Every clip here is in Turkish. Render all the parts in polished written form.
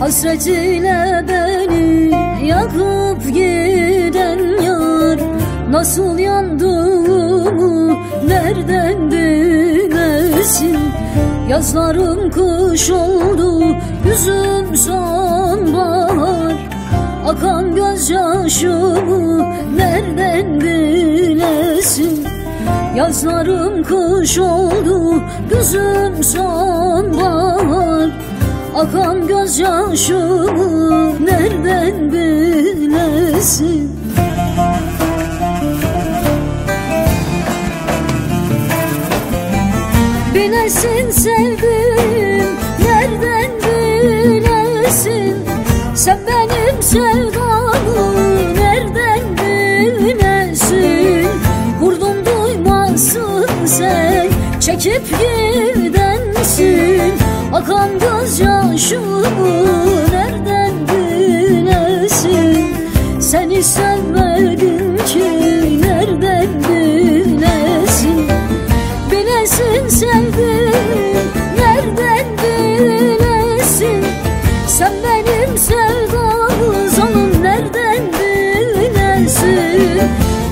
Hasretiyle beni yakıp giden yar, nasıl yandığımı nereden bilesin? Yazlarım kış oldu, yüzüm sonbahar, akan gözyaşımı nereden bilesin? Yazlarım kış oldu, yüzüm sonbahar, akan gözyaşımı nereden bilesin? Bilesin sevdim, nereden bilesin? Sen benim sevdamı nereden bilesin? Vurdum duymazsın sen, çekip gidensin. Akan gözyaşımı nereden bilesin? Seni sevmedim ki nereden bilesin? Bilesin sevdim, nereden bilesin? Sen benim sevdamı zalim nereden bilesin?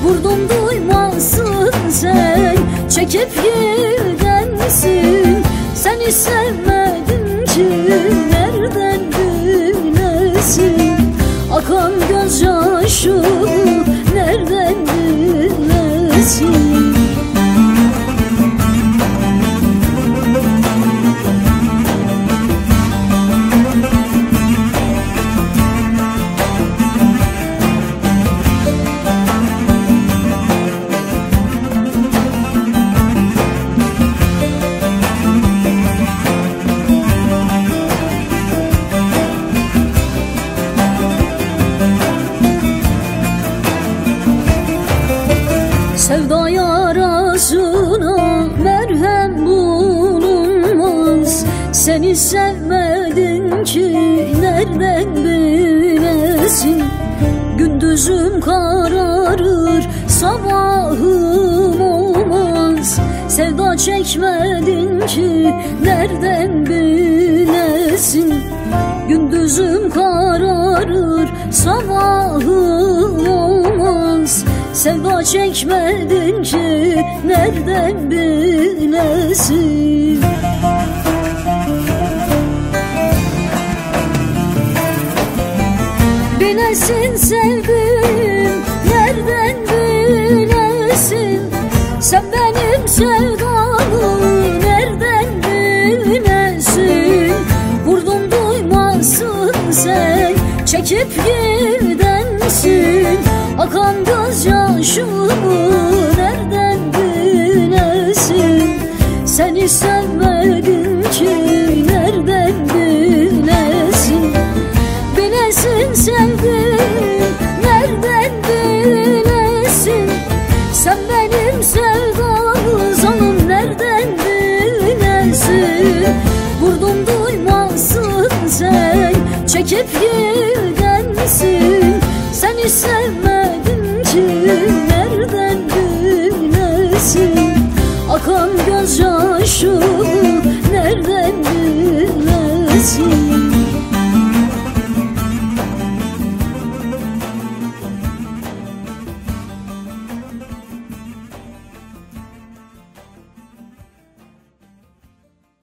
Vurdum duymazsın sen, çekip gidensin. Seni sevmedim ki nereden bilesin? Akan gözyaşımı nereden bilesin? Sevda yarasına merhem bulunmaz. Seni sevmedin ki nereden bilesin? Gündüzüm kararır, sabahım olmaz. Sevda çekmedin ki nereden bilesin? Gündüzüm kararır, sabahım olmaz. Sevda çekmedin ki nereden bilesin? Bilesin sevdim, nereden bilesin? Sen benim sevdamı nereden bilesin? Vurdum duymazsın sen, çekip gidensin. Akan gözyaşımı nereden bilesin? Seni sevmedim ki nereden bilesin? Bilesin sevdim, nereden bilesin? Sen benim sevdamı zalim nereden bilesin? Vurdum duymazsın sen, çekip gidensin. Seni sevmedim ki nereden bilesin? Akan gözyaşımı nereden bilesin?